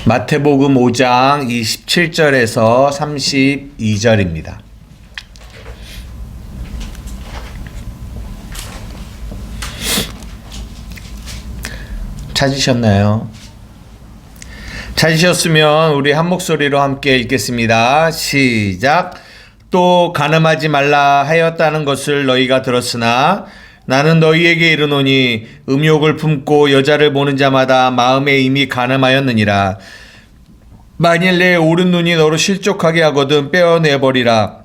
마태복음 5장 27절에서 32절입니다. 찾으셨나요? 찾으셨으면 우리 한 목소리로 함께 읽겠습니다. 시작. 또 간음하지 말라 하였다는 것을 너희가 들었으나 나는 너희에게 이르노니 음욕을 품고 여자를 보는 자마다 마음에 이미 간음하였느니라. 만일 내 오른눈이 너로 실족하게 하거든 빼어내버리라.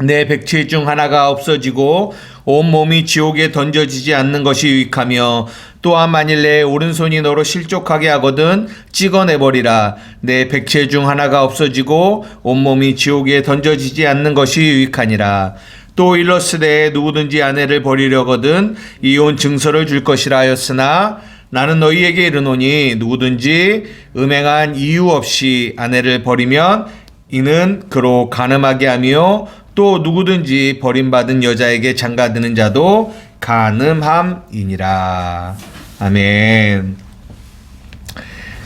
내 백체 중 하나가 없어지고 온몸이 지옥에 던져지지 않는 것이 유익하며 또한 만일 내 오른손이 너로 실족하게 하거든 찍어내버리라. 내 백체 중 하나가 없어지고 온몸이 지옥에 던져지지 않는 것이 유익하니라. 또 일러스되 누구든지 아내를 버리려거든 이혼 증서를 줄 것이라 하였으나 나는 너희에게 이르노니 누구든지 음행한 이유 없이 아내를 버리면 이는 그로 간음하게 하며 또 누구든지 버림받은 여자에게 장가드는 자도 간음함이니라. 아멘.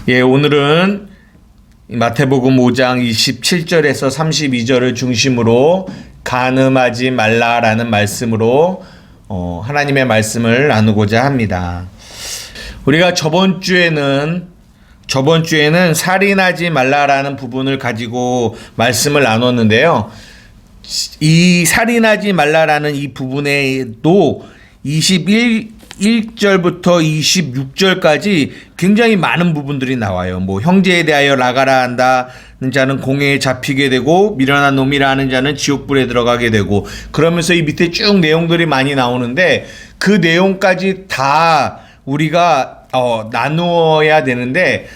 예, 오늘은 마태복음 5장 27절에서 32절을 중심으로 간음하지 말라라는 말씀으로 하나님의 말씀을 나누고자 합니다. 우리가 저번 주에는 살인하지 말라라는 부분을 가지고 말씀을 나눴는데요. 이 살인하지 말라라는 이 부분에도 21절부터 26절까지 굉장히 많은 부분들이 나와요. 뭐 형제에 대하여 나가라 한다는 자는 공회에 잡히게 되고 미련한 놈이라 하는 자는 지옥불에 들어가게 되고, 그러면서 이 밑에 쭉 내용들이 많이 나오는데 그 내용까지 다 우리가 나누어야 되는데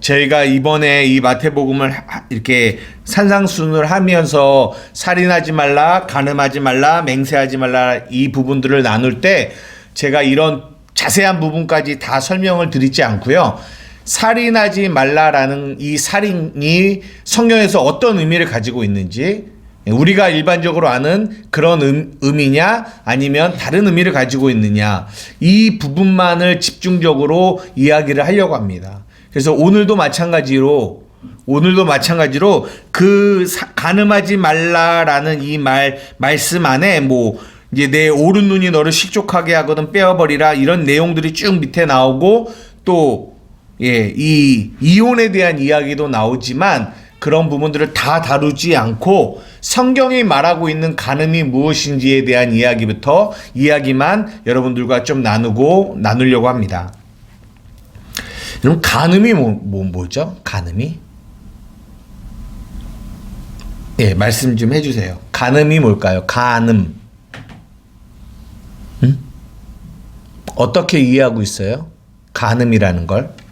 저희가 이번에 이 마태복음을 이렇게 산상순을 하면서 살인하지 말라, 간음하지 말라, 맹세하지 말라 이 부분들을 나눌 때 제가 이런 자세한 부분까지 다 설명을 드리지 않고요. 살인하지 말라라는 이 살인이 성경에서 어떤 의미를 가지고 있는지, 우리가 일반적으로 아는 그런 의미냐 아니면 다른 의미를 가지고 있느냐, 이 부분만을 집중적으로 이야기를 하려고 합니다. 그래서 오늘도 마찬가지로 그 간음하지 말라라는 이 말씀 안에 이제 내 오른 눈이 너를 실족하게 하거든 빼어버리라 이런 내용들이 쭉 밑에 나오고, 또 이 이혼에 대한 이야기도 나오지만 그런 부분들을 다 다루지 않고 성경이 말하고 있는 간음이 무엇인지에 대한 이야기만 여러분들과 좀 나누려고 합니다. 그럼 간음이 뭐죠? 간음이? 말씀 좀 해주세요. 간음이 뭘까요? 간음. 어떻게 이해하고 있어요? 간음이라는 걸?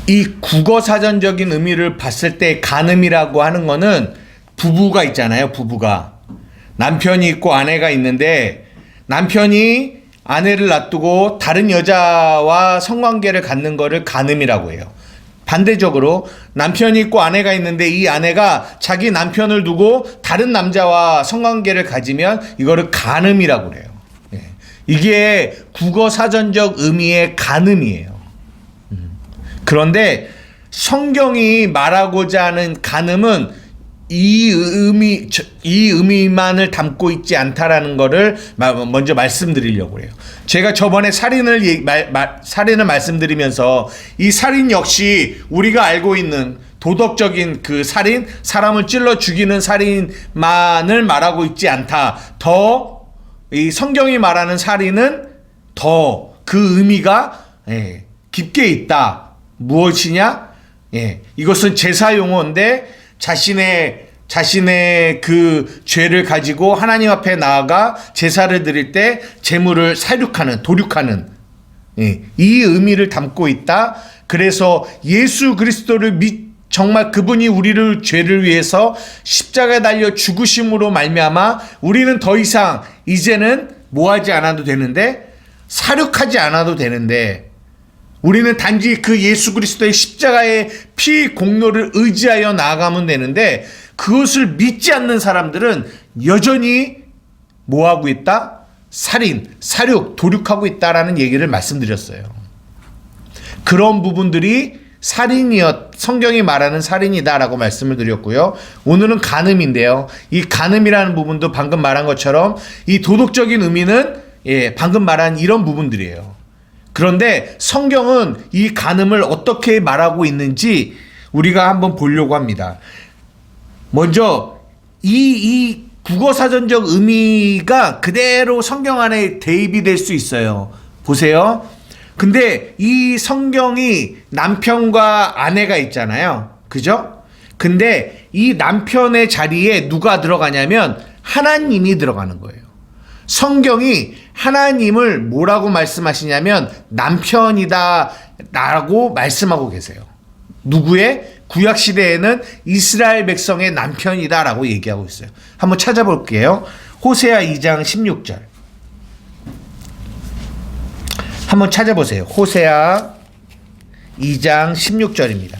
이 국어사전적인 의미를 봤을 때 간음이라고 하는 거는 부부가 있잖아요. 부부가. 남편이 있고 아내가 있는데 남편이 아내를 놔두고 다른 여자와 성관계를 갖는 거를 간음이라고 해요. 반대적으로 남편이 있고 아내가 있는데 이 아내가 자기 남편을 두고 다른 남자와 성관계를 가지면 이거를 간음이라고 그래요. 이게 국어사전적 의미의 간음이에요. 그런데 성경이 말하고자 하는 간음은 이 의미만을 담고 있지 않다라는 거를 먼저 말씀드리려고 해요. 제가 저번에 살인을 말씀드리면서 이 살인 역시 우리가 알고 있는 도덕적인 그 살인, 사람을 찔러 죽이는 살인만을 말하고 있지 않다. 이 성경이 말하는 살인은 더 그 의미가 깊게 있다. 무엇이냐? 이것은 제사 용어인데 자신의 그 죄를 가지고 하나님 앞에 나아가 제사를 드릴 때 제물을 도륙하는 이 의미를 담고 있다. 그래서 예수 그리스도를 정말 그분이 우리를 죄를 위해서 십자가에 달려 죽으심으로 말미암아 우리는 더 이상 이제는 뭐하지 않아도 되는데, 사륙하지 않아도 되는데, 우리는 단지 그 예수 그리스도의 십자가의 피 공로를 의지하여 나아가면 되는데, 그것을 믿지 않는 사람들은 여전히 뭐 하고 있다? 살인, 살육, 도륙하고 있다라는 얘기를 말씀드렸어요. 그런 부분들이 성경이 말하는 살인이다라고 말씀을 드렸고요. 오늘은 간음인데요. 이 간음이라는 부분도 방금 말한 것처럼 이 도덕적인 의미는 방금 말한 이런 부분들이에요. 그런데 성경은 이 간음을 어떻게 말하고 있는지 우리가 한번 보려고 합니다. 먼저 이 국어사전적 의미가 그대로 성경 안에 대입이 될 수 있어요. 보세요. 근데 이 성경이 남편과 아내가 있잖아요. 그죠? 근데 이 남편의 자리에 누가 들어가냐면 하나님이 들어가는 거예요. 성경이 하나님을 뭐라고 말씀하시냐면 남편이다 라고 말씀하고 계세요. 누구의? 구약시대에는 이스라엘 백성의 남편이다 라고 얘기하고 있어요. 한번 찾아볼게요. 호세아 2장 16절. 한번 찾아보세요. 호세아 2장 16절입니다.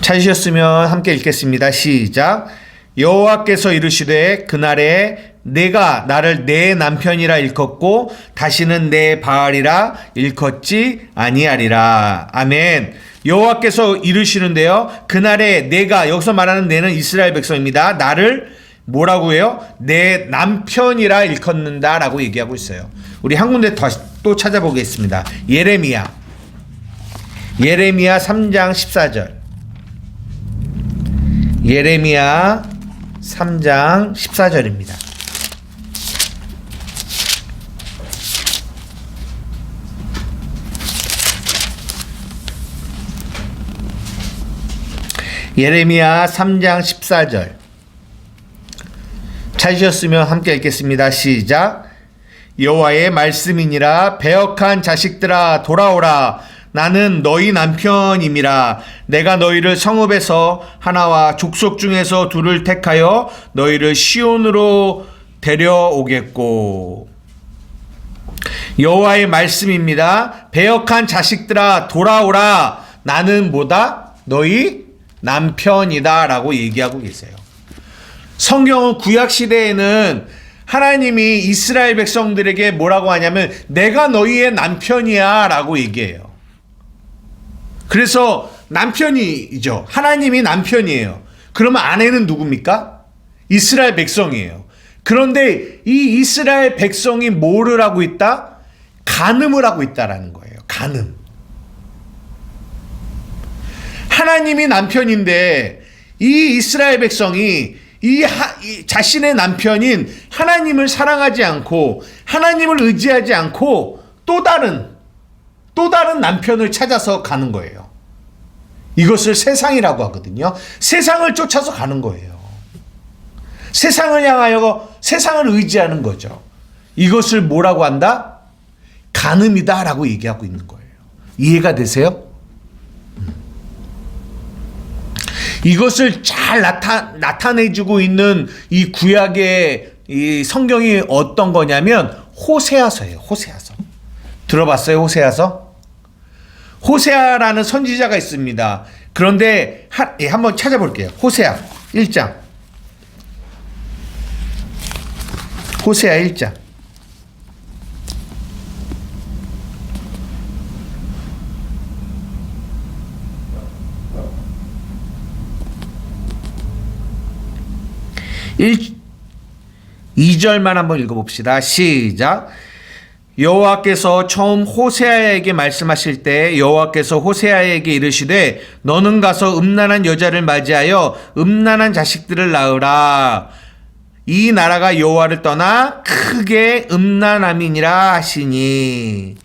찾으셨으면 함께 읽겠습니다. 시작. 여호와께서 이르시되 그날에 내가 나를 내 남편이라 일컫고 다시는 내 바알이라 일컫지 아니하리라. 아멘. 여호와께서 이르시는데요. 그날에 내가, 여기서 말하는 내는 이스라엘 백성입니다. 나를 뭐라고 해요? 내 남편이라 일컫는다 라고 얘기하고 있어요. 우리 한 군데 또 찾아보겠습니다. 예레미야 3장 14절. 예레미야 3장 14절입니다. 예레미야 3장 14절. 찾으셨으면 함께 읽겠습니다. 시작. 여호와의 말씀이니라. 배역한 자식들아 돌아오라. 나는 너희 남편임이라. 내가 너희를 성읍에서 하나와 족속 중에서 둘을 택하여 너희를 시온으로 데려오겠고. 여호와의 말씀입니다. 배역한 자식들아 돌아오라. 나는 뭐다? 너희 남편이다 라고 얘기하고 계세요. 성경은 구약시대에는 하나님이 이스라엘 백성들에게 뭐라고 하냐면 내가 너희의 남편이야 라고 얘기해요. 그래서 남편이죠. 하나님이 남편이에요. 그러면 아내는 누굽니까? 이스라엘 백성이에요. 그런데 이 이스라엘 백성이 뭐를 하고 있다? 간음을 하고 있다라는 거예요. 간음. 하나님이 남편인데 이 이스라엘 백성이 이 자신의 남편인 하나님을 사랑하지 않고 하나님을 의지하지 않고 또 다른 남편을 찾아서 가는 거예요. 이것을 세상이라고 하거든요. 세상을 쫓아서 가는 거예요. 세상을 향하여 세상을 의지하는 거죠. 이것을 뭐라고 한다? 간음이다 라고 얘기하고 있는 거예요. 이해가 되세요? 이것을 잘 나타내주고 있는 이 구약의 이 성경이 어떤 거냐면 호세아서예요. 호세아서. 들어봤어요? 호세아서? 호세아라는 선지자가 있습니다. 그런데 한번 찾아볼게요. 호세아 1장. 호세아 1장. 일 2절만 한번 읽어봅시다. 시작. 여호와께서 처음 호세아에게 말씀하실 때 여호와께서 호세아에게 이르시되 너는 가서 음란한 여자를 맞이하여 음란한 자식들을 낳으라. 이 나라가 여호와를 떠나 크게 음란함이니라 하시니.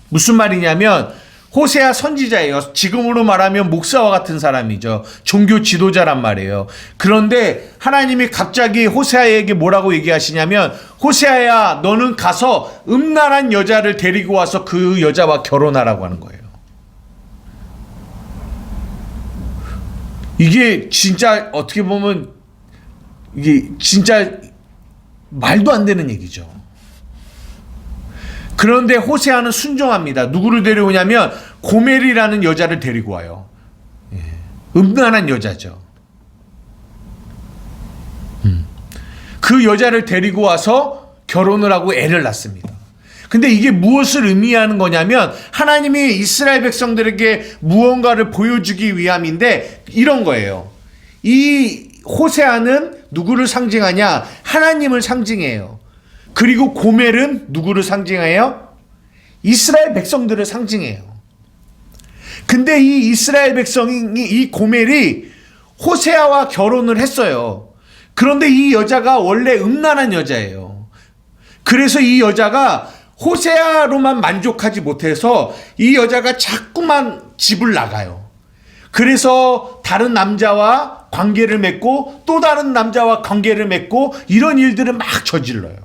무슨 말이냐면 호세아 선지자예요. 지금으로 말하면 목사와 같은 사람이죠. 종교 지도자란 말이에요. 그런데 하나님이 갑자기 호세아에게 뭐라고 얘기하시냐면 호세아야 너는 가서 음란한 여자를 데리고 와서 그 여자와 결혼하라고 하는 거예요. 이게 진짜 어떻게 보면 이게 진짜 말도 안 되는 얘기죠. 그런데 호세아는 순종합니다. 누구를 데려오냐면 고멜이라는 여자를 데리고 와요. 음란한 여자죠. 그 여자를 데리고 와서 결혼을 하고 애를 낳습니다. 근데 이게 무엇을 의미하는 거냐면 하나님이 이스라엘 백성들에게 무언가를 보여주기 위함인데 이런 거예요. 이 호세아는 누구를 상징하냐? 하나님을 상징해요. 그리고 고멜은 누구를 상징해요? 이스라엘 백성들을 상징해요. 근데 이 이스라엘 백성이, 이 고멜이 호세아와 결혼을 했어요. 그런데 이 여자가 원래 음란한 여자예요. 그래서 이 여자가 호세아로만 만족하지 못해서 이 여자가 자꾸만 집을 나가요. 그래서 다른 남자와 관계를 맺고 또 다른 남자와 관계를 맺고 이런 일들을 막 저질러요.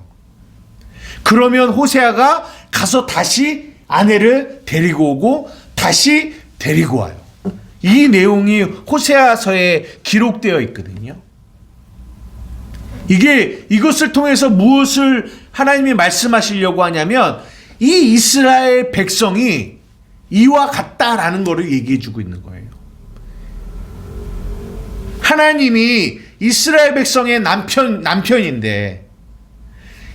그러면 호세아가 가서 다시 아내를 데리고 오고 다시 데리고 와요. 이 내용이 호세아서에 기록되어 있거든요. 이것을 통해서 무엇을 하나님이 말씀하시려고 하냐면 이 이스라엘 백성이 이와 같다라는 것을 얘기해 주고 있는 거예요. 하나님이 이스라엘 백성의 남편인데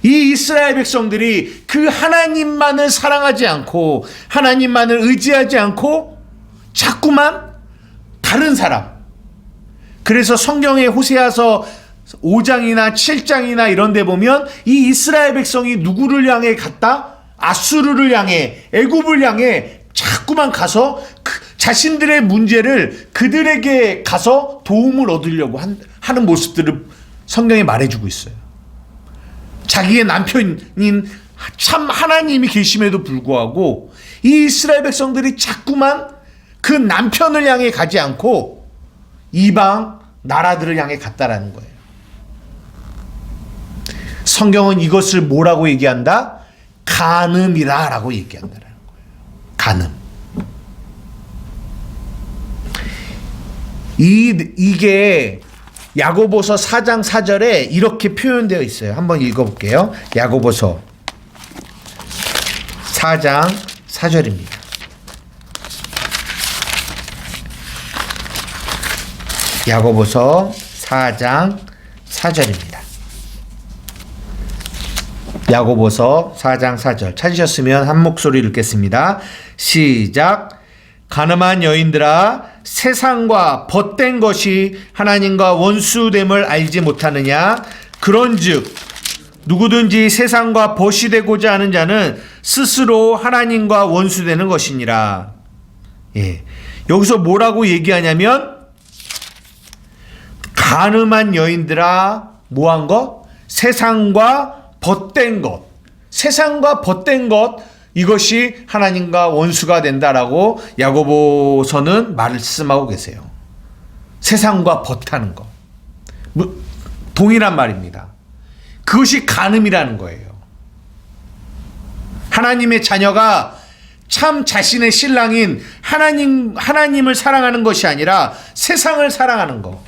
이 이스라엘 백성들이 그 하나님만을 사랑하지 않고 하나님만을 의지하지 않고 자꾸만 다른 사람. 그래서 성경의 호세아서 5장이나 7장이나 이런 데 보면 이 이스라엘 백성이 누구를 향해 갔다? 아수르를 향해, 애굽을 향해 자꾸만 가서 자신들의 문제를 그들에게 가서 도움을 얻으려고 하는 모습들을 성경에 말해주고 있어요. 자기의 남편인 참 하나님이 계심에도 불구하고 이 이스라엘 백성들이 자꾸만 그 남편을 향해 가지 않고 이방 나라들을 향해 갔다라는 거예요. 성경은 이것을 뭐라고 얘기한다? 간음이라 라고 얘기한다라는 거예요. 간음. 이게 야고보서 4장 4절에 이렇게 표현되어 있어요. 한번 읽어볼게요. 야고보서 4장 4절입니다. 야고보서 4장 4절입니다. 야고보서 4장 4절 찾으셨으면 한 목소리 읽겠습니다. 시작. 가늠한 여인들아 세상과 벗된 것이 하나님과 원수됨을 알지 못하느냐. 그런즉 누구든지 세상과 벗이 되고자 하는 자는 스스로 하나님과 원수되는 것이니라. 예. 여기서 뭐라고 얘기하냐면 가늠한 여인들아 뭐한 것? 세상과 벗된 것. 세상과 벗된 것 이것이 하나님과 원수가 된다라고 야고보서는 말씀하고 계세요. 세상과 벗하는 것. 동일한 말입니다. 그것이 간음이라는 거예요. 하나님의 자녀가 참 자신의 신랑인 하나님을 사랑하는 것이 아니라 세상을 사랑하는 것.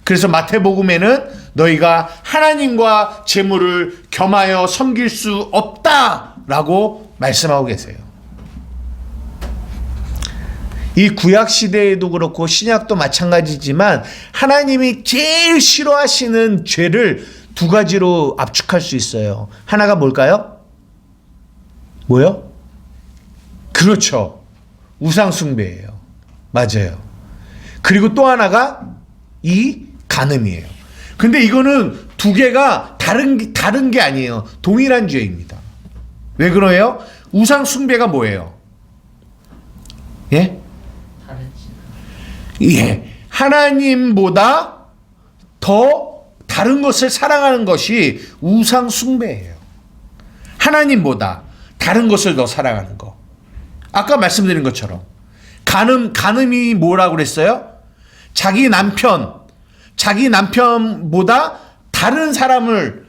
그래서 마태복음에는 너희가 하나님과 재물을 겸하여 섬길 수 없다라고 말씀하고 계세요. 이 구약 시대에도 그렇고 신약도 마찬가지지만 하나님이 제일 싫어하시는 죄를 두 가지로 압축할 수 있어요. 하나가 뭘까요? 뭐요? 그렇죠. 우상 숭배예요. 맞아요. 그리고 또 하나가 이 간음이에요. 근데 이거는 두 개가 다른 게 아니에요. 동일한 죄입니다. 왜 그래요? 우상 숭배가 뭐예요? 예? 예. 하나님보다 더 다른 것을 사랑하는 것이 우상 숭배예요. 하나님보다 다른 것을 더 사랑하는 거. 아까 말씀드린 것처럼 간음이 뭐라고 그랬어요? 자기 남편보다 다른 사람을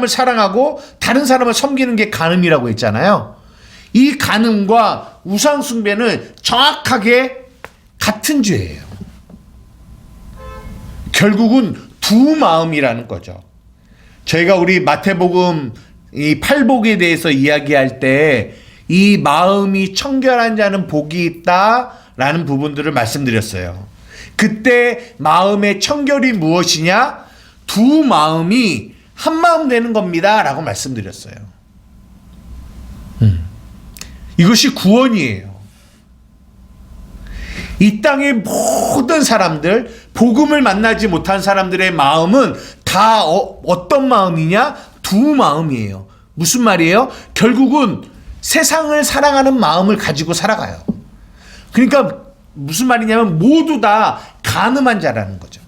사랑하고 다른 사람을 섬기는 게 간음이라고 했잖아요. 이 간음과 우상 숭배는 정확하게 같은 죄예요. 결국은 두 마음이라는 거죠. 저희가 우리 마태복음 이 팔복에 대해서 이야기할 때 이 마음이 청결한 자는 복이 있다 라는 부분들을 말씀드렸어요. 그때 마음의 청결이 무엇이냐? 두 마음이 한 마음 되는 겁니다 라고 말씀드렸어요. 이것이 구원이에요. 이 땅의 모든 사람들, 복음을 만나지 못한 사람들의 마음은 다 어떤 마음이냐? 두 마음이에요. 무슨 말이에요? 결국은 세상을 사랑하는 마음을 가지고 살아가요. 그러니까 무슨 말이냐면 모두 다 간음한 자라는 거죠.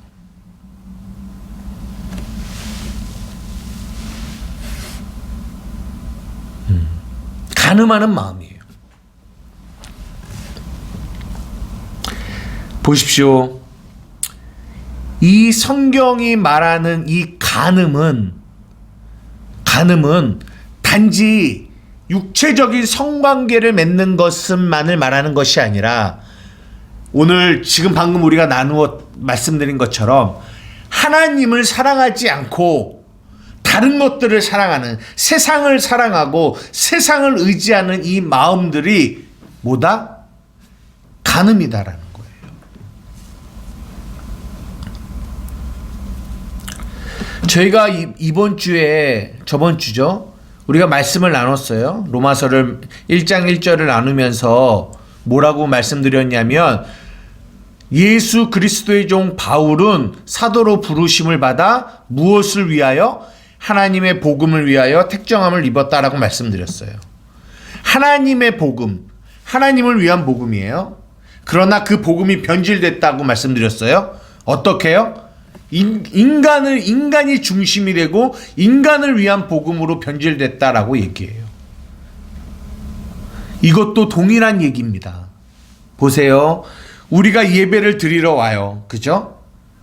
간음하는 마음이에요. 보십시오. 이 성경이 말하는 이 간음은 단지 육체적인 성관계를 맺는 것만을 말하는 것이 아니라 오늘 지금 방금 우리가 나누어 말씀드린 것처럼 하나님을 사랑하지 않고 다른 것들을 사랑하는, 세상을 사랑하고 세상을 의지하는 이 마음들이 뭐다? 간음이다라는 거예요. 저희가 이번 주에, 저번 주죠, 우리가 말씀을 나눴어요. 로마서를 1장 1절을 나누면서 뭐라고 말씀드렸냐면 예수 그리스도의 종 바울은 사도로 부르심을 받아 무엇을 위하여? 하나님의 복음을 위하여 택정함을 입었다라고 말씀드렸어요. 하나님의 복음, 하나님을 위한 복음이에요. 그러나 그 복음이 변질됐다고 말씀드렸어요. 어떻게요? 인간이 중심이 되고 인간을 위한 복음으로 변질됐다라고 얘기해요. 이것도 동일한 얘기입니다. 보세요. 우리가 예배를 드리러 와요. 그죠?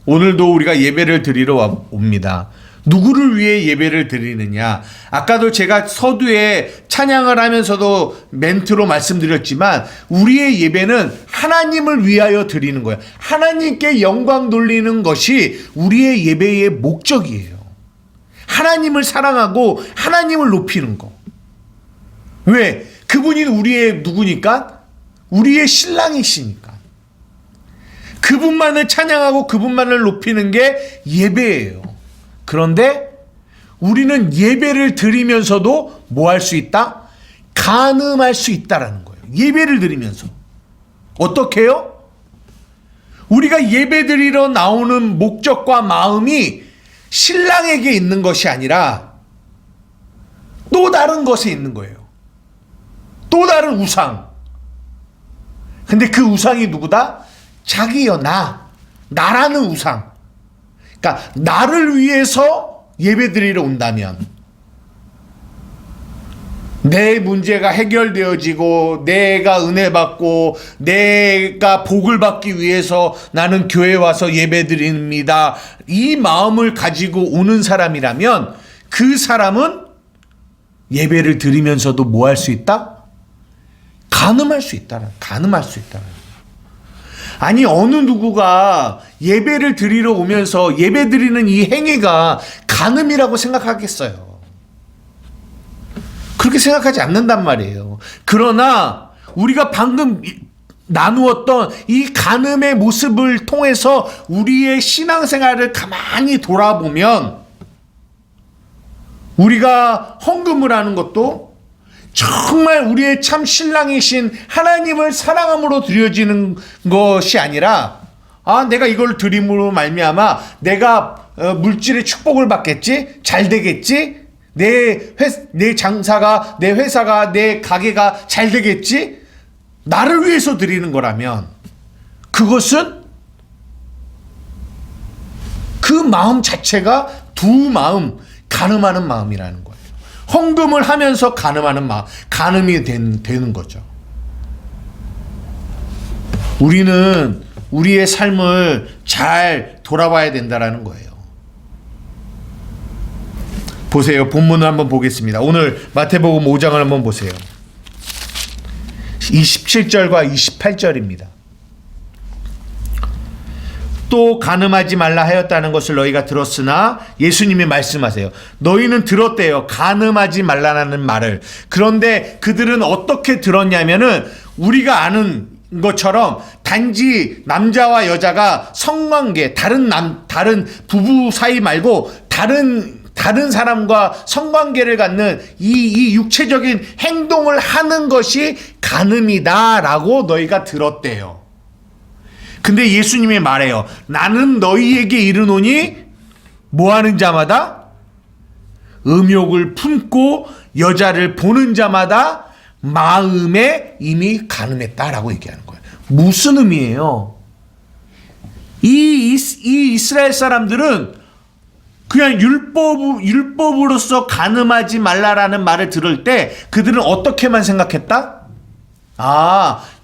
오늘도 우리가 예배를 드리러 옵니다. 누구를 위해 예배를 드리느냐? 아까도 제가 서두에 찬양을 하면서도 멘트로 말씀드렸지만 우리의 예배는 하나님을 위하여 드리는 거예요. 하나님께 영광 돌리는 것이 우리의 예배의 목적이에요. 하나님을 사랑하고 하나님을 높이는 거. 왜? 그분이 우리의 누구니까? 우리의 신랑이시니까. 그분만을 찬양하고 그분만을 높이는 게 예배예요. 그런데 우리는 예배를 드리면서도 뭐 할 수 있다? 간음할 수 있다라는 거예요. 예배를 드리면서. 어떻게 해요? 우리가 예배 드리러 나오는 목적과 마음이 신랑에게 있는 것이 아니라 또 다른 것에 있는 거예요. 또 다른 우상. 근데 그 우상이 누구다? 자기요, 나라는 우상. 그러니까 나를 위해서 예배드리러 온다면 내 문제가 해결되어지고 내가 은혜 받고 내가 복을 받기 위해서 나는 교회에 와서 예배드립니다. 이 마음을 가지고 오는 사람이라면 그 사람은 예배를 드리면서도 뭐 할 수 있다? 간음할 수 있다. 아니 어느 누구가 예배를 드리러 오면서 예배 드리는 이 행위가 간음이라고 생각하겠어요? 그렇게 생각하지 않는단 말이에요. 그러나 우리가 방금 나누었던 이 간음의 모습을 통해서 우리의 신앙생활을 가만히 돌아보면 우리가 헌금을 하는 것도 정말 우리의 참 신랑이신 하나님을 사랑함으로 드려지는 것이 아니라 내가 이걸 드림으로 말미암아 내가 물질의 축복을 받겠지? 잘 되겠지? 내 장사가, 내 회사가, 내 가게가 잘 되겠지? 나를 위해서 드리는 거라면 그것은 그 마음 자체가 두 마음, 간음하는 마음이라는 거예요. 헌금을 하면서 간음하는 마음, 간음이 되는 거죠. 우리는 우리의 삶을 잘 돌아봐야 된다라는 거예요. 보세요. 본문을 한번 보겠습니다. 오늘 마태복음 5장을 한번 보세요. 27절과 28절입니다. 또 간음하지 말라 하였다는 것을 너희가 들었으나 예수님이 말씀하세요. 너희는 들었대요. 간음하지 말라는 말을. 그런데 그들은 어떻게 들었냐면은 우리가 아는 것처럼 단지 남자와 여자가 성관계, 다른 부부 사이 말고 다른 사람과 성관계를 갖는 이 육체적인 행동을 하는 것이 간음이다라고 너희가 들었대요. 근데 예수님이 말해요. 나는 너희에게 이르노니 뭐 하는 자마다 음욕을 품고 여자를 보는 자마다 마음에 이미 간음했다라고 얘기하는 거예요. 무슨 의미예요? 이 이스라엘 사람들은 그냥 율법으로서 간음하지 말라라는 말을 들을 때 그들은 어떻게만 생각했다?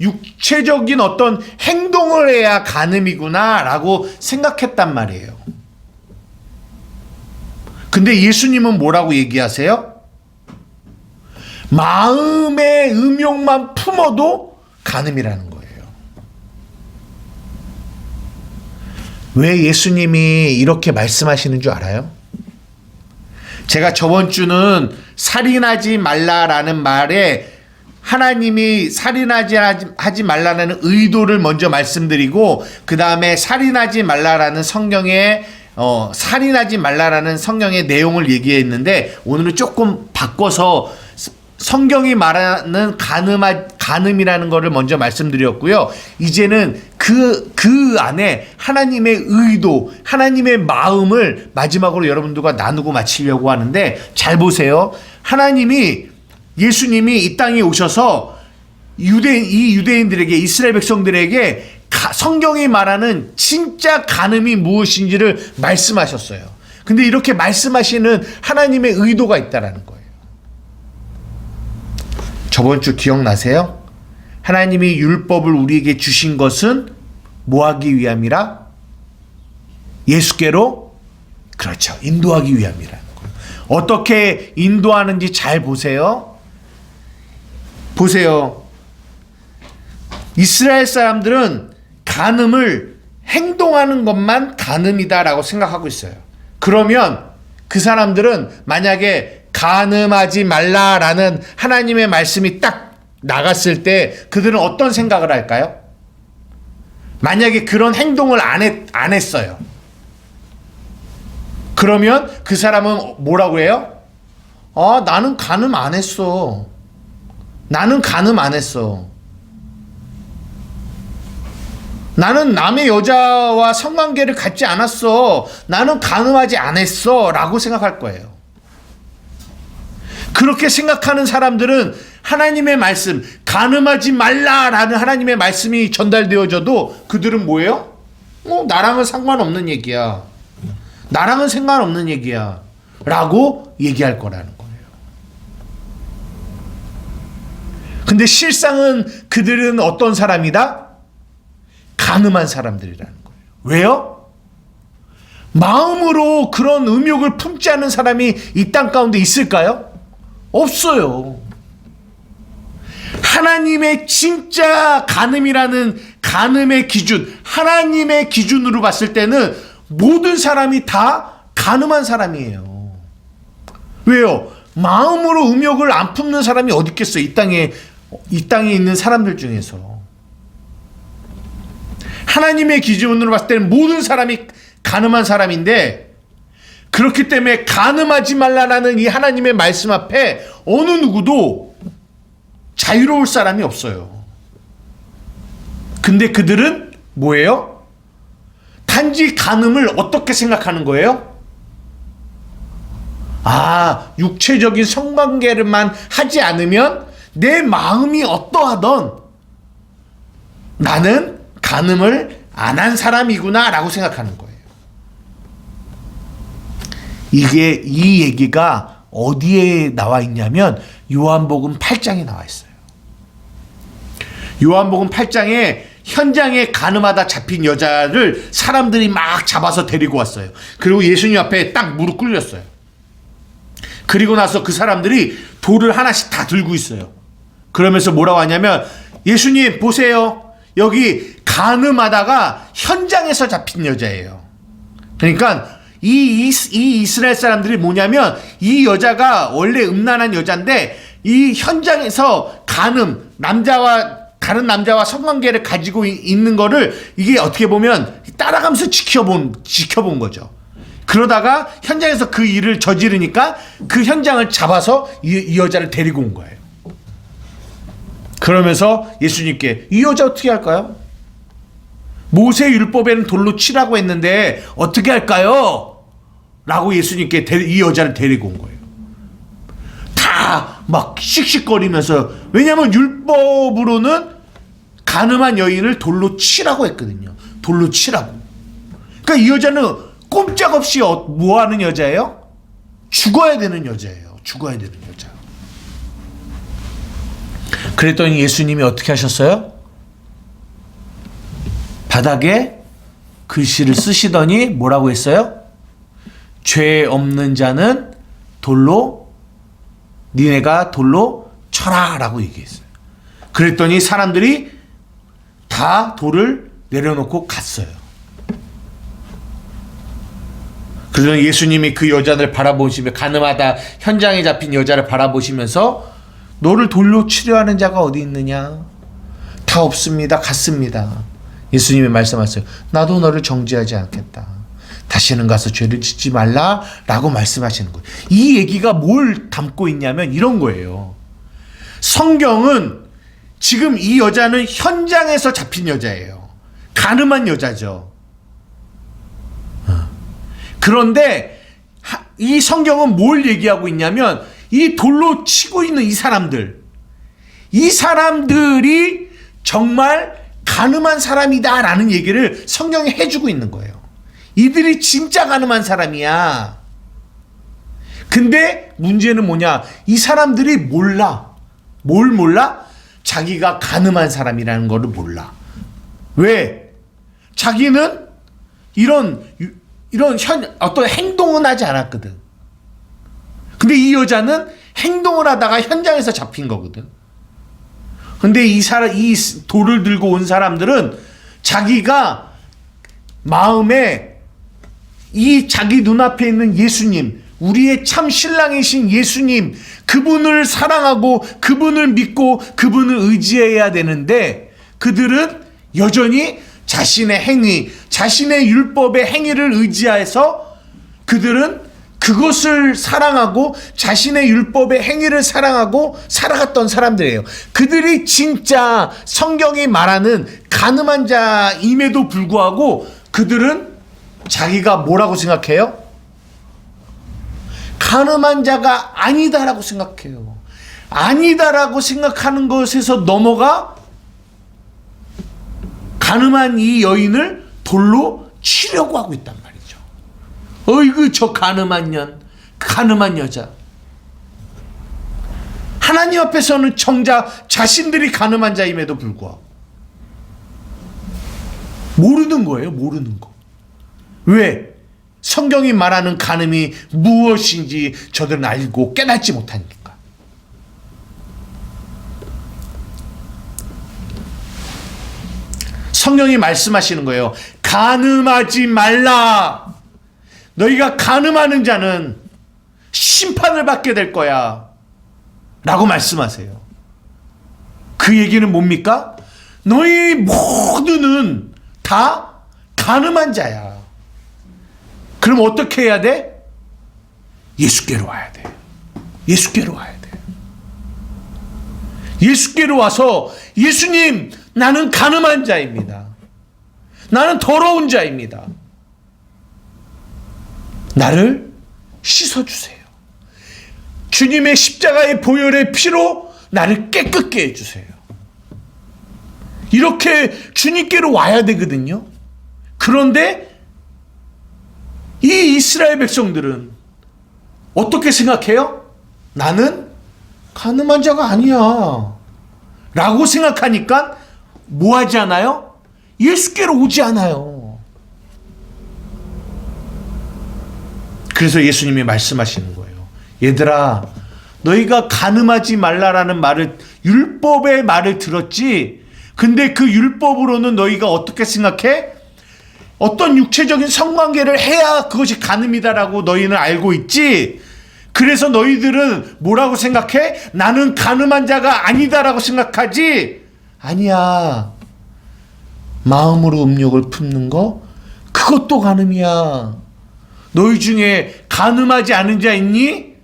육체적인 어떤 행동을 해야 간음이구나 라고 생각했단 말이에요. 근데 예수님은 뭐라고 얘기하세요? 마음의 음욕만 품어도 간음이라는 거예요. 왜 예수님이 이렇게 말씀하시는 줄 알아요? 제가 저번 주는 살인하지 말라라는 말에 하나님이 살인하지 말라는 의도를 먼저 말씀드리고 그 다음에 살인하지 말라라는 살인하지 말라라는 성경의 내용을 얘기했는데 오늘은 조금 바꿔서 성경이 말하는 간음이라는 것을 먼저 말씀드렸고요. 이제는 그 안에 하나님의 의도, 하나님의 마음을 마지막으로 여러분들과 나누고 마치려고 하는데 잘 보세요. 예수님이 이 땅에 오셔서 유대인들에게, 이스라엘 백성들에게 성경이 말하는 진짜 간음이 무엇인지를 말씀하셨어요. 근데 이렇게 말씀하시는 하나님의 의도가 있다라는 거예요. 저번 주 기억나세요? 하나님이 율법을 우리에게 주신 것은 뭐 하기 위함이라? 예수께로, 그렇죠, 인도하기 위함이라는 거예요. 어떻게 인도하는지 잘 보세요. 이스라엘 사람들은 간음을 행동하는 것만 간음이다라고 생각하고 있어요. 그러면 그 사람들은 만약에 간음하지 말라라는 하나님의 말씀이 딱 나갔을 때 그들은 어떤 생각을 할까요? 만약에 그런 행동을 안 했어요. 그러면 그 사람은 뭐라고 해요? 나는 간음 안 했어. 나는 간음 안 했어. 나는 남의 여자와 성관계를 갖지 않았어. 나는 간음하지 않았어. 라고 생각할 거예요. 그렇게 생각하는 사람들은 하나님의 말씀, 간음하지 말라라는 하나님의 말씀이 전달되어져도 그들은 뭐예요? 나랑은 상관없는 얘기야. 나랑은 상관없는 얘기야. 라고 얘기할 거라는 거예요. 근데 실상은 그들은 어떤 사람이다? 간음한 사람들이라는 거예요. 왜요? 마음으로 그런 음욕을 품지 않은 사람이 이 땅 가운데 있을까요? 없어요. 하나님의 진짜 간음이라는 간음의 기준, 하나님의 기준으로 봤을 때는 모든 사람이 다 간음한 사람이에요. 왜요? 마음으로 음욕을 안 품는 사람이 어디 있겠어요? 이 땅에 있는 사람들 중에서. 하나님의 기준으로 봤을 때는 모든 사람이 간음한 사람인데, 그렇기 때문에 간음하지 말라라는 이 하나님의 말씀 앞에 어느 누구도 자유로울 사람이 없어요. 근데 그들은 뭐예요? 단지 간음을 어떻게 생각하는 거예요? 육체적인 성관계를만 하지 않으면 내 마음이 어떠하던 나는 간음을 안 한 사람이구나 라고 생각하는 거예요. 이 얘기가 어디에 나와 있냐면 요한복음 8장에 나와 있어요. 요한복음 8장에 현장에 간음하다 잡힌 여자를 사람들이 막 잡아서 데리고 왔어요. 그리고 예수님 앞에 딱 무릎 꿇렸어요. 그리고 나서 그 사람들이 돌을 하나씩 다 들고 있어요. 그러면서 뭐라고 하냐면, 예수님 보세요. 여기 간음하다가 현장에서 잡힌 여자예요. 그러니까 이 이스라엘 사람들이 뭐냐면, 이 여자가 원래 음란한 여자인데 이 현장에서 남자와 다른 남자와 성관계를 가지고 있는 거를 이게 어떻게 보면 따라가면서 지켜본 거죠. 그러다가 현장에서 그 일을 저지르니까 그 현장을 잡아서 이 여자를 데리고 온 거예요. 그러면서 예수님께 이 여자 어떻게 할까요? 모세 율법에는 돌로 치라고 했는데 어떻게 할까요? 라고 예수님께 이 여자를 데리고 온 거예요. 다 막 씩씩거리면서, 왜냐하면 율법으로는 가늠한 여인을 돌로 치라고 했거든요. 돌로 치라고. 그러니까 이 여자는 꼼짝없이 뭐 하는 여자예요? 죽어야 되는 여자예요. 죽어야 되는 여자. 그랬더니 예수님이 어떻게 하셨어요? 바닥에 글씨를 쓰시더니 뭐라고 했어요? 죄 없는 자는 니네가 돌로 쳐라 라고 얘기했어요. 그랬더니 사람들이 다 돌을 내려놓고 갔어요. 그러더니 예수님이 그 여자를 바라보시며, 가늠하다 현장에 잡힌 여자를 바라보시면서 너를 돌로 치려 하는 자가 어디 있느냐? 다 없습니다. 갔습니다. 예수님이 말씀하세요. 나도 너를 정죄하지 않겠다. 다시는 가서 죄를 짓지 말라 라고 말씀하시는 거예요. 이 얘기가 뭘 담고 있냐면 이런 거예요. 성경은 지금 이 여자는 현장에서 잡힌 여자예요. 가늠한 여자죠. 그런데 이 성경은 뭘 얘기하고 있냐면 이 돌로 치고 있는 이 사람들이 정말 가늠한 사람이다 라는 얘기를 성경이 해주고 있는 거예요. 이들이 진짜 가늠한 사람이야. 근데 문제는 뭐냐? 이 사람들이 몰라. 뭘 몰라? 자기가 가늠한 사람이라는 거를 몰라. 왜? 자기는 이런 어떤 행동은 하지 않았거든. 근데 이 여자는 행동을 하다가 현장에서 잡힌 거거든. 근데 이 돌을 들고 온 사람들은 자기가 마음에 이 자기 눈앞에 있는 예수님, 우리의 참 신랑이신 예수님, 그분을 사랑하고 그분을 믿고 그분을 의지해야 되는데, 그들은 여전히 자신의 행위, 자신의 율법의 행위를 의지해서 그들은 그것을 사랑하고 자신의 율법의 행위를 사랑하고 살아갔던 사람들이에요. 그들이 진짜 성경이 말하는 가늠한 자임에도 불구하고 그들은 자기가 뭐라고 생각해요? 가늠한 자가 아니다라고 생각해요. 아니다라고 생각하는 것에서 넘어가 가늠한 이 여인을 돌로 치려고 하고 있단 말이죠. 어이구 저 가늠한 여자. 하나님 앞에서는 정작 자신들이 가늠한 자임에도 불구하고 모르는 거예요. 모르는 거. 왜? 성경이 말하는 간음이 무엇인지 저들은 알고 깨닫지 못하니까. 성경이 말씀하시는 거예요. 간음하지 말라. 너희가 간음하는 자는 심판을 받게 될 거야 라고 말씀하세요. 그 얘기는 뭡니까? 너희 모두는 다 간음한 자야. 그럼 어떻게 해야 돼? 예수께로 와야 돼. 예수께로 와야 돼. 예수께로 와서 예수님, 나는 간음한 자입니다. 나는 더러운 자입니다. 나를 씻어주세요. 주님의 십자가의 보혈의 피로 나를 깨끗게 해주세요. 이렇게 주님께로 와야 되거든요. 그런데 이 이스라엘 백성들은 어떻게 생각해요? 나는 간음한 자가 아니야 라고 생각하니까 뭐 하지 않아요? 예수께로 오지 않아요. 그래서 예수님이 말씀하시는 거예요. 얘들아, 너희가 간음하지 말라라는 말을, 율법의 말을 들었지. 근데 그 율법으로는 너희가 어떻게 생각해? 어떤 육체적인 성관계를 해야 그것이 간음이다라고 너희는 알고 있지. 그래서 너희들은 뭐라고 생각해? 나는 간음한 자가 아니다라고 생각하지. 아니야. 마음으로 음욕을 품는 거 그것도 간음이야. 너희 중에 간음하지 않은 자 있니?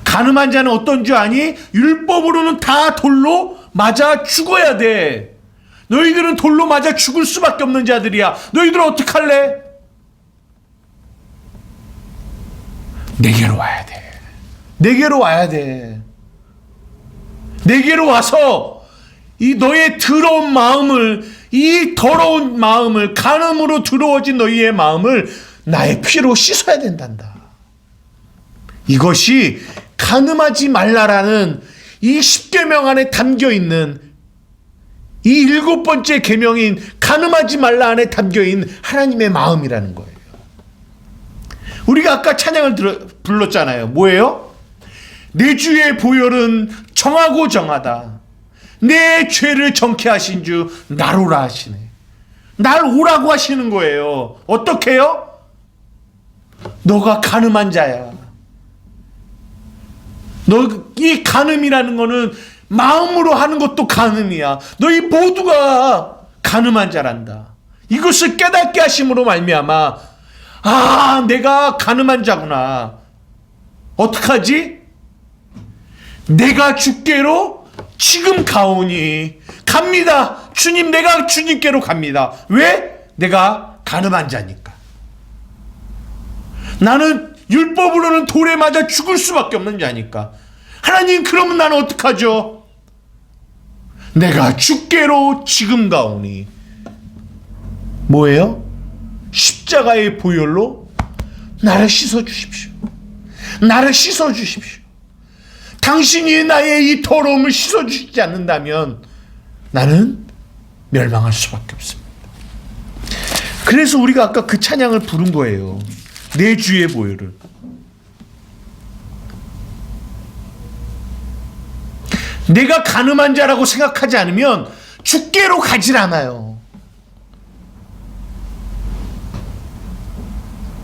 간음한 자는 어떤 줄 아니? 율법으로는 다 돌로 맞아 죽어야 돼. 너희들은 돌로 맞아 죽을 수밖에 없는 자들이야. 너희들은 어떡할래? 내게로 와야 돼. 내게로 와야 돼. 내게로 와서 이 너의 더러운 마음을, 이 더러운 마음을, 간음으로 더러워진 너희의 마음을 나의 피로 씻어야 된단다. 이것이 간음하지 말라라는 이 10계명 안에 담겨 있는 이 7번째 계명인 간음하지 말라 안에 담겨 있는 하나님의 마음이라는 거예요. 우리가 아까 찬양을 불렀잖아요. 뭐예요? 내 주의 보혈은 정하고 정하다. 내 죄를 정케 하신 주 나로라 하시네. 날 오라고 하시는 거예요. 어떻게요? 너가 간음한 자야. 너 이 간음이라는 거는 마음으로 하는 것도 간음이야. 너희 모두가 간음한 자란다. 이것을 깨닫게 하심으로 말미암아 아, 내가 간음한 자구나. 어떡하지? 내가 주께로 지금 가오니 갑니다. 주님, 내가 주님께로 갑니다. 왜? 내가 간음한 자니까. 나는 율법으로는 돌에 맞아 죽을 수밖에 없는 자니까. 하나님, 그러면 나는 어떡하죠? 내가 주께로 지금 가오니. 뭐예요? 십자가의 보혈로 나를 씻어 주십시오. 나를 씻어 주십시오. 당신이 나의 이 더러움을 씻어 주시지 않는다면 나는 멸망할 수밖에 없습니다. 그래서 우리가 아까 그 찬양을 부른 거예요. 내 주의 보혈을. 내가 간음한 자라고 생각하지 않으면 주께로 가질 않아요.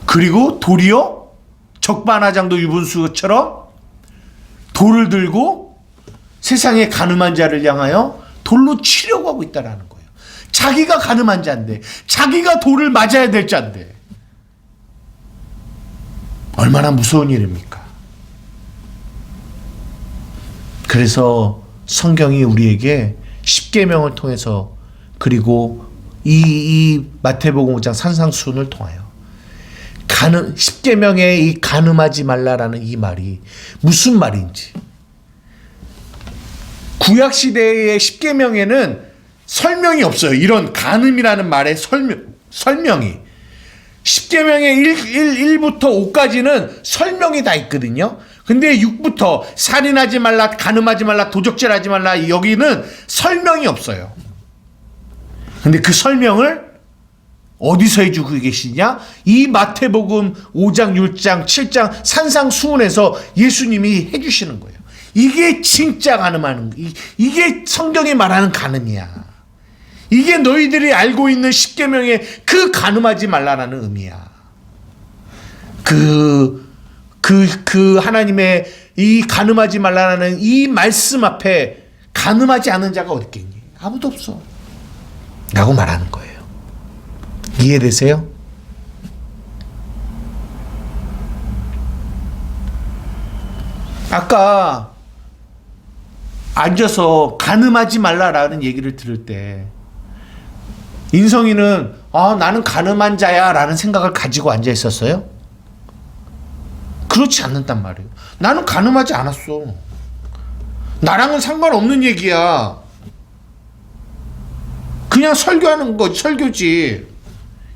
그리고 도리어 적반하장도 유분수처럼 돌을 들고 세상의 간음한 자를 향하여 돌로 치려고 하고 있다는 거예요. 자기가 간음한 자인데, 자기가 돌을 맞아야 될 자인데 얼마나 무서운 일입니까? 그래서 성경이 우리에게 십계명을 통해서, 그리고 이 마태복음 5장 산상수훈을 통하여 십계명의 이 간음하지 말라라는 이 말이 무슨 말인지, 구약시대의 십계명에는 설명이 없어요. 이런 간음이라는 말의 설명이. 십계명의 1부터 5까지는 설명이 다 있거든요. 근데 6부터 살인하지 말라, 간음하지 말라, 도적질하지 말라, 여기는 설명이 없어요. 근데 그 설명을 어디서 해주고 계시냐? 이 마태복음 5장, 6장, 7장 산상수훈에서 예수님이 해주시는 거예요. 이게 진짜 간음하는 거. 이게 성경이 말하는 간음이야. 이게 너희들이 알고 있는 십계명의 그 간음하지 말라라는 의미야. 그 하나님의 이 간음하지 말라라는 이 말씀 앞에 간음하지 않은 자가 어디 있겠니? 아무도 없어. 라고 말하는 거예요. 이해되세요? 아까 앉아서 간음하지 말라라는 얘기를 들을 때 인성이는 나는 간음한 자야 라는 생각을 가지고 앉아 있었어요? 그렇지 않는단 말이에요. 나는 간음하지 않았어. 나랑은 상관없는 얘기야. 그냥 설교하는 거, 설교지.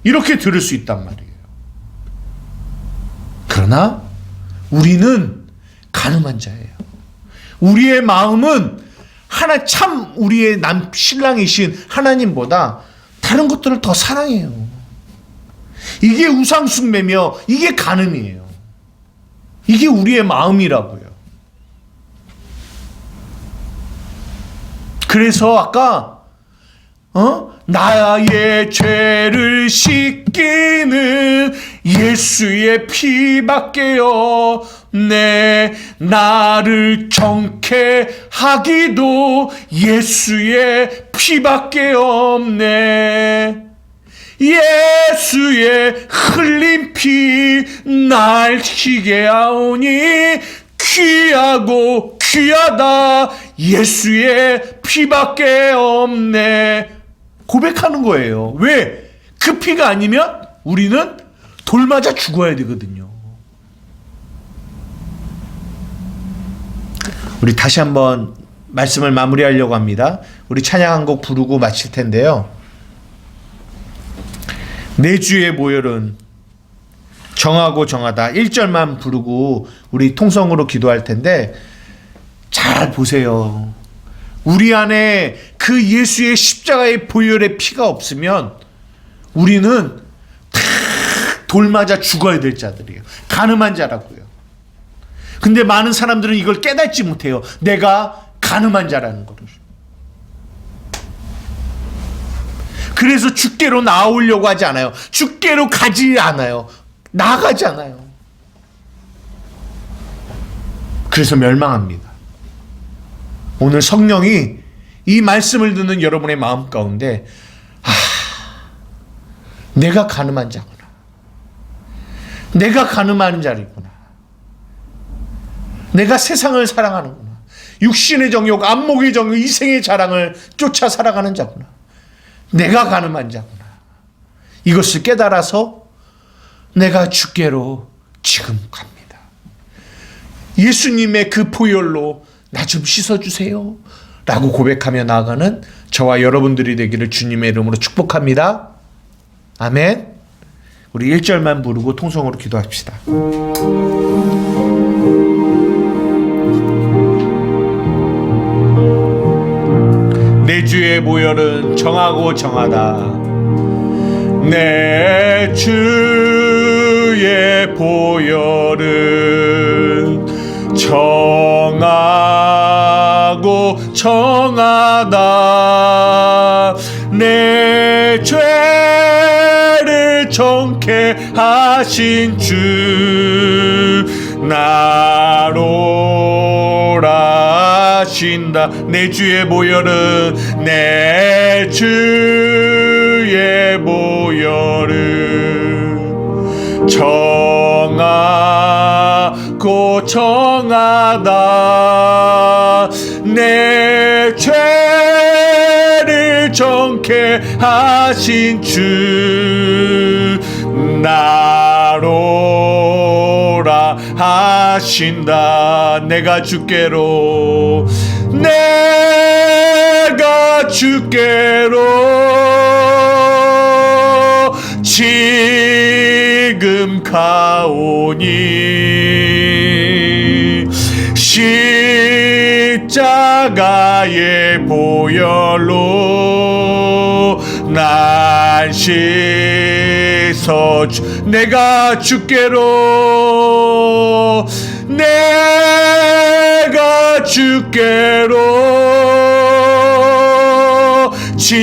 이렇게 들을 수 있단 말이에요. 그러나 우리는 간음한 자예요. 우리의 마음은 우리의 신랑이신 하나님보다 다른 것들을 더 사랑해요. 이게 우상숭배며 이게 간음이에요. 이게 우리의 마음이라고요. 그래서 아까 나의 죄를 씻기는 예수의 피밖에요. 네, 나를 정케 하기도 예수의 피밖에 없네. 예수의 흘린 피 날 희게 하오니 귀하고 귀하다 예수의 피밖에 없네. 고백하는 거예요. 왜? 그 피가 아니면 우리는 돌 맞아 죽어야 되거든요. 우리 다시 한번 말씀을 마무리하려고 합니다. 우리 찬양 한 곡 부르고 마칠 텐데요. 내 주의 모혈은 정하고 정하다 1절만 부르고 우리 통성으로 기도할 텐데, 잘 보세요. 우리 안에 그 예수의 십자가의 보혈의 피가 없으면 우리는 다 돌 맞아 죽어야 될 자들이에요. 가늠한 자라고요. 근데 많은 사람들은 이걸 깨닫지 못해요. 내가 가늠한 자라는 거를. 그래서 주께로 나오려고 하지 않아요. 주께로 가지 않아요. 나가지 않아요. 그래서 멸망합니다. 오늘 성령이 이 말씀을 듣는 여러분의 마음 가운데, 내가 가늠한 자구나. 내가 가늠하는 자리구나. 내가 세상을 사랑하는구나. 육신의 정욕, 안목의 정욕, 이생의 자랑을 쫓아 살아가는 자구나. 내가 가늠한 자구나. 이것을 깨달아서 내가 주께로 지금 갑니다. 예수님의 그 보혈로 나 좀 씻어주세요 라고 고백하며 나아가는 저와 여러분들이 되기를 주님의 이름으로 축복합니다. 아멘. 우리 1절만 부르고 통성으로 기도합시다. 내 주의 보혈은 정하고 정하다. 내 주의 보혈은 정하고 정하다. 내 죄를 정케 하신 주 나로라 하신다. 내 주의 보혈은 내 주의 보혈은 정하고 정하다. 내 죄를 정케 하신 주 나로라 하신다. 내가 주께로 지금 가오니 십자가의 보혈로 날 씻어 내가 주께로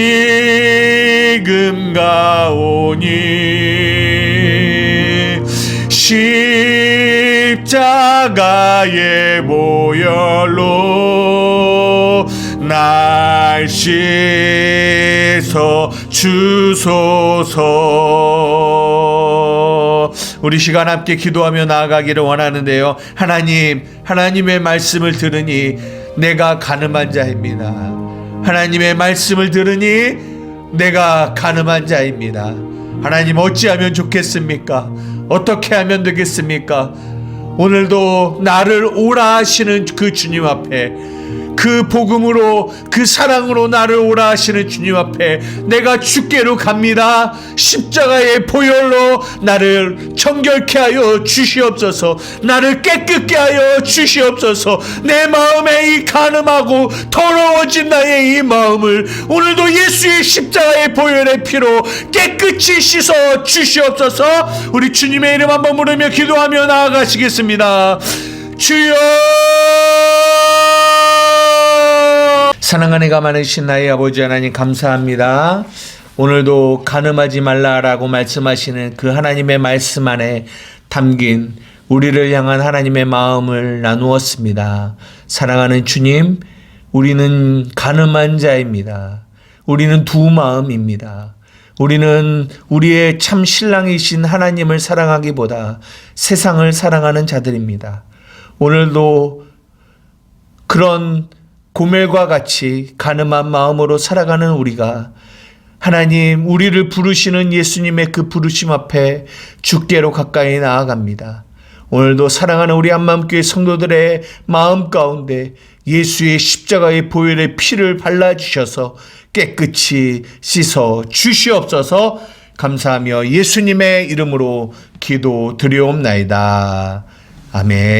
지금 가오니 십자가의 보혈로 날 씻어 주소서. 우리 시간 함께 기도하며 나아가기를 원하는데요. 하나님의 말씀을 들으니 내가 가늠한 자입니다. 하나님의 말씀을 들으니 내가 가늠한 자입니다. 하나님, 어찌하면 좋겠습니까? 어떻게 하면 되겠습니까? 오늘도 나를 오라 하시는 그 주님 앞에, 그 복음으로, 그 사랑으로 나를 오라 하시는 주님 앞에 내가 주께로 갑니다. 십자가의 보혈로 나를 정결케 하여 주시옵소서. 나를 깨끗게 하여 주시옵소서. 내 마음에 이 가늠하고 더러워진 나의 이 마음을 오늘도 예수의 십자가의 보혈의 피로 깨끗이 씻어 주시옵소서. 우리 주님의 이름 한번 부르며 기도하며 나아가시겠습니다. 주여, 사랑하는 가 많으신 나의 아버지 하나님, 감사합니다. 오늘도 간음하지 말라라고 말씀하시는 그 하나님의 말씀 안에 담긴 우리를 향한 하나님의 마음을 나누었습니다. 사랑하는 주님, 우리는 간음한 자입니다. 우리는 두 마음입니다. 우리는 우리의 참 신랑이신 하나님을 사랑하기보다 세상을 사랑하는 자들입니다. 오늘도 그런 고멜과 같이 간음한 마음으로 살아가는 우리가 하나님, 우리를 부르시는 예수님의 그 부르심 앞에 주께로 가까이 나아갑니다. 오늘도 사랑하는 우리 한마음교회 성도들의 마음 가운데 예수의 십자가의 보혈의 피를 발라주셔서 깨끗이 씻어 주시옵소서. 감사하며 예수님의 이름으로 기도드리옵나이다. 아멘.